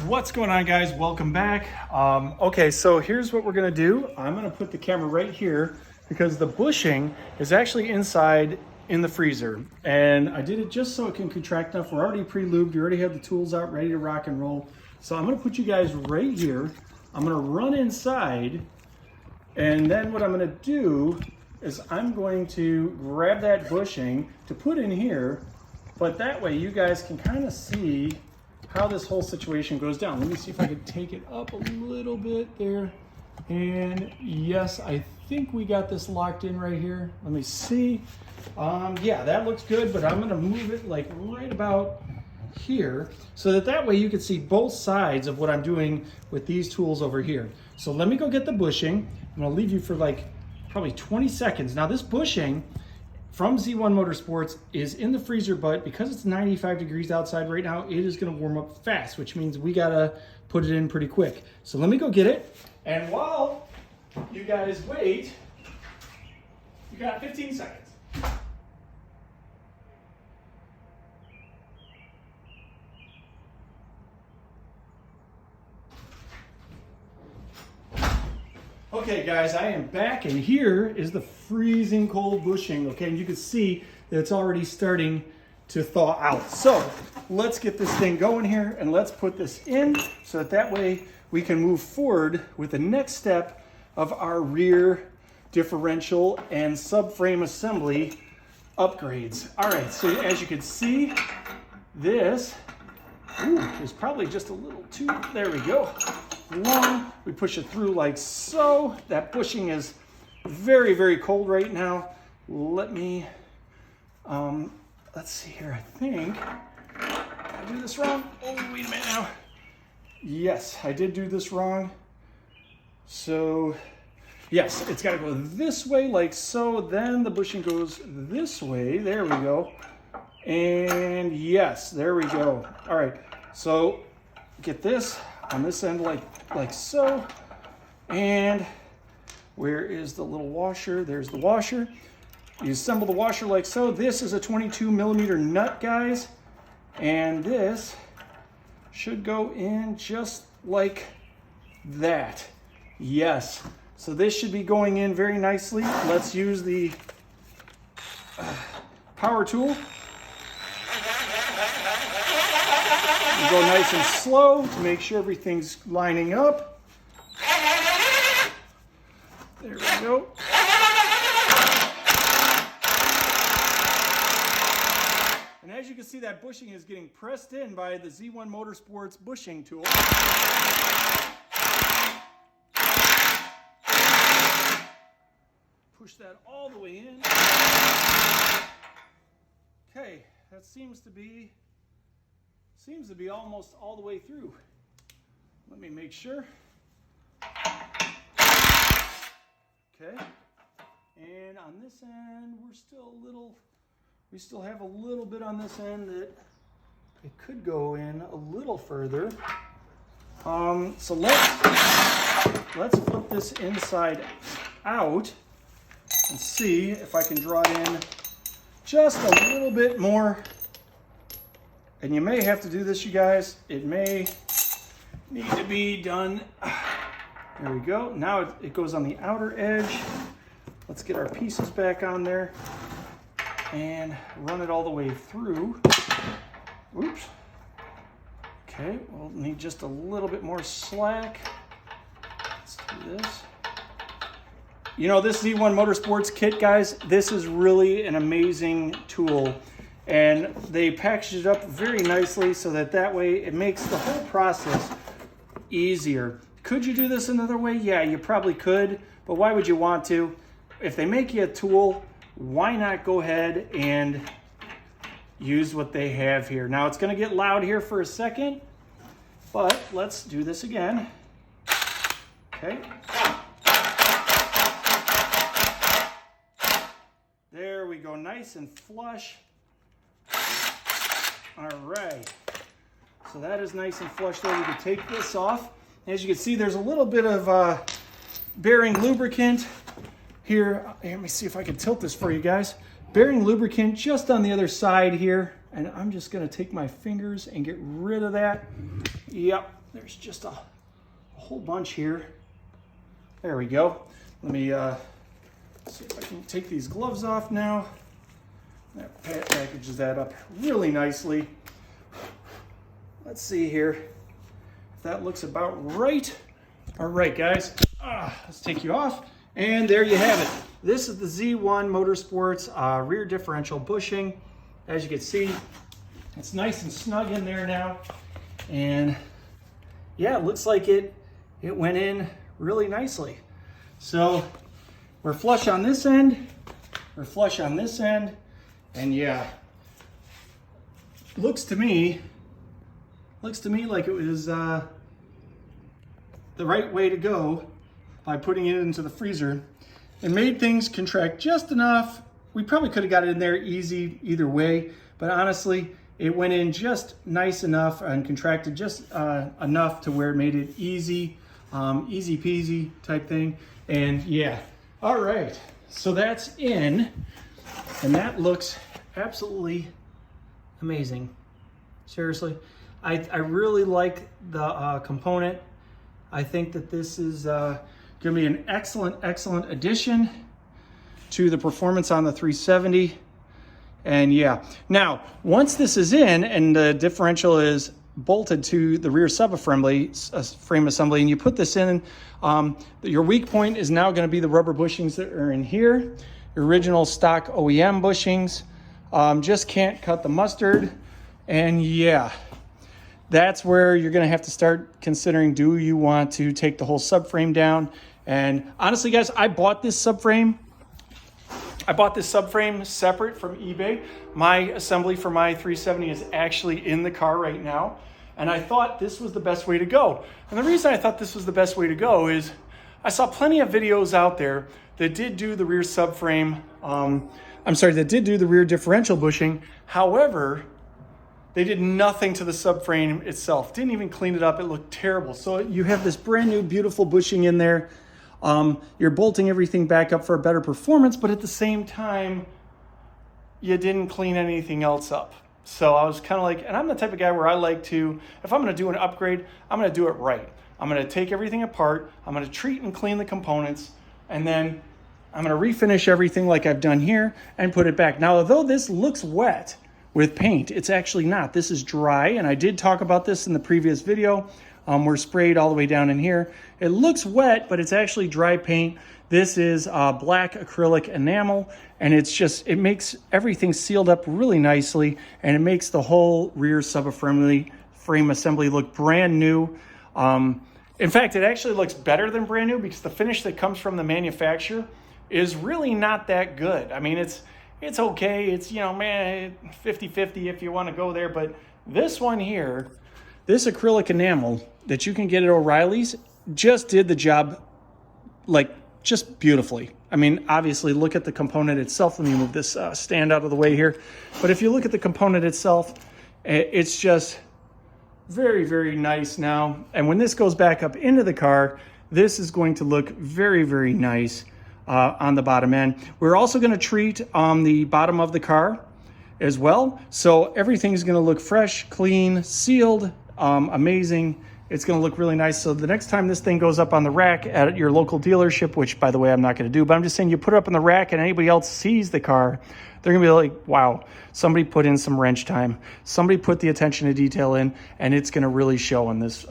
What's going on, guys? Welcome back. Okay, so here's what we're gonna do. I'm gonna put the camera right here because the bushing is actually inside in the freezer, and I did it just so it can contract enough. We're already pre-lubed. We already have the tools out ready to rock and roll. So I'm gonna put you guys right here. I'm gonna run inside, and then what I'm gonna do is I'm going to grab that bushing to put in here, but that way you guys can kind of see how this whole situation goes down. Let me see if I can take it up a little bit there. And yes, I think we got this locked in right here. Let me see. Yeah, that looks good, but I'm gonna move it like right about here so that way you can see both sides of what I'm doing with these tools over here. So let me go get the bushing. I'm gonna leave you for like probably 20 seconds. Now this bushing from Z1 Motorsports is in the freezer, but because it's 95 degrees outside right now, it is gonna warm up fast, which means we gotta put it in pretty quick. So let me go get it. And while you guys wait, you got 15 seconds. Okay guys, I am back, and here is the freezing cold bushing, okay? And you can see that it's already starting to thaw out. So let's get this thing going here, and let's put this in so that way we can move forward with the next step of our rear differential and subframe assembly upgrades. All right, so as you can see, this is probably just a little too, there we go, long. We push it through like so. That bushing is very, very cold right now. Let me, let's see here. I think, did I do this wrong? Oh, wait a minute now. Yes, I did do this wrong. So, yes, it's got to go this way like so. Then the bushing goes this way. There we go. And yes, there we go. All right, so get this on this end like so. And where is the little washer? There's the washer. You assemble the washer like so. This is a 22mm nut, guys. And this should go in just like that. Yes. So this should be going in very nicely. Let's use the power tool. Go nice and slow to make sure everything's lining up. There we go. And as you can see, that bushing is getting pressed in by the Z1 Motorsports bushing tool. Push that all the way in. Okay, that seems to be almost all the way through. Let me make sure. Okay. And on this end, we still have a little bit on this end that it could go in a little further. So let's flip this inside out and see if I can draw it in just a little bit more. And you may have to do this, you guys. It may need to be done. There we go. Now it goes on the outer edge. Let's get our pieces back on there and run it all the way through. Oops. Okay, we'll need just a little bit more slack. Let's do this. You know, this Z1 Motorsports kit, guys, this is really an amazing tool. And they packaged it up very nicely so that way it makes the whole process easier. Could you do this another way? Yeah, you probably could, but why would you want to? If they make you a tool, why not go ahead and use what they have here? Now it's gonna get loud here for a second, but let's do this again. Okay. There we go, nice and flush. All right, so that is nice and flush there. We can take this off. As you can see, there's a little bit of bearing lubricant here. Let me see if I can tilt this for you guys. Bearing lubricant just on the other side here. And I'm just gonna take my fingers and get rid of that. Yep, there's just a whole bunch here. There we go. Let me see if I can take these gloves off now. That packages that up really nicely. Let's see here if that looks about right. All right, guys, let's take you off. And there you have it. This is the Z1 Motorsports rear differential bushing. As you can see, it's nice and snug in there now. And yeah, it looks like it went in really nicely. So we're flush on this end, we're flush on this end, and yeah, looks to me like it was the right way to go by putting it into the freezer. It made things contract just enough. We probably could have got it in there easy either way, but honestly, it went in just nice enough and contracted just enough to where it made it easy, easy peasy type thing. And yeah, all right, so that's in, and that looks absolutely amazing. Seriously, I really like the component. I think that this is gonna be an excellent addition to the performance on the 370. And yeah, now once this is in and the differential is bolted to the rear frame assembly, and you put this in, your weak point is now going to be the rubber bushings that are in here, your original stock OEM bushings. Just can't cut the mustard. And yeah, that's where you're going to have to start considering, do you want to take the whole subframe down? And honestly, guys, I bought this subframe separate from eBay. My assembly for my 370 is actually in the car right now. And I thought this was the best way to go. And the reason I thought this was the best way to go is I saw plenty of videos out there that did do the rear subframe, that did do the rear differential bushing. However, they did nothing to the subframe itself. Didn't even clean it up. It looked terrible. So you have this brand new, beautiful bushing in there. You're bolting everything back up for a better performance, but at the same time, you didn't clean anything else up. So I was kind of like, and I'm the type of guy where I like to, if I'm going to do an upgrade, I'm going to do it right. I'm going to take everything apart. I'm going to treat and clean the components, and then I'm going to refinish everything like I've done here and put it back. Now, although this looks wet with paint, it's actually not. This is dry, and I did talk about this in the previous video. We're sprayed all the way down in here. It looks wet, but it's actually dry paint. This is black acrylic enamel, and it makes everything sealed up really nicely, and it makes the whole rear frame assembly look brand new. In fact, it actually looks better than brand new because the finish that comes from the manufacturer is really not that good. I mean, it's okay. It's, 50-50 if you want to go there, but this one here, this acrylic enamel that you can get at O'Reilly's just did the job just beautifully. I mean, obviously, look at the component itself. Let me move this stand out of the way here. But if you look at the component itself, it's just very, very nice now. And when this goes back up into the car, this is going to look very, very nice on the bottom end. We're also going to treat on the bottom of the car as well. So everything's going to look fresh, clean, sealed, amazing. It's going to look really nice. So the next time this thing goes up on the rack at your local dealership, which by the way, I'm not going to do, but I'm just saying you put it up on the rack and anybody else sees the car, they're going to be like, wow, somebody put in some wrench time. Somebody put the attention to detail in, and it's going to really show on this.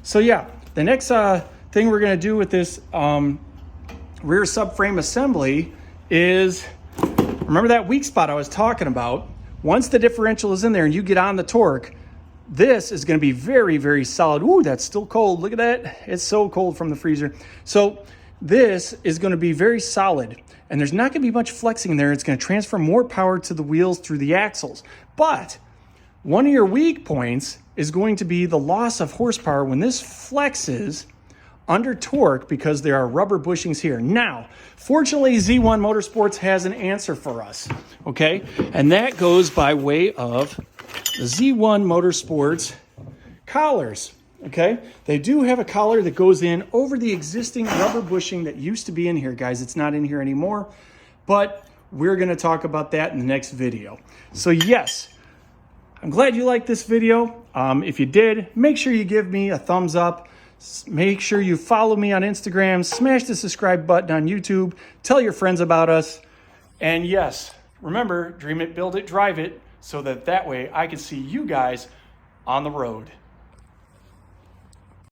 So yeah, the next thing we're going to do with this rear subframe assembly is, remember that weak spot I was talking about? Once the differential is in there and you get on the torque, this is going to be very, very solid. Ooh, that's still cold. Look at that. It's so cold from the freezer. So this is going to be very solid, and there's not going to be much flexing there. It's going to transfer more power to the wheels through the axles. But one of your weak points is going to be the loss of horsepower when this flexes under torque because there are rubber bushings here. Now, fortunately, Z1 Motorsports has an answer for us, okay? And that goes by way of the Z1 Motorsports collars, okay? They do have a collar that goes in over the existing rubber bushing that used to be in here, guys. It's not in here anymore, but we're going to talk about that in the next video. So yes, I'm glad you liked this video. If you did, make sure you give me a thumbs up. Make sure you follow me on Instagram. Smash the subscribe button on YouTube. Tell your friends about us. And yes, remember, dream it, build it, drive it, so that way I can see you guys on the road.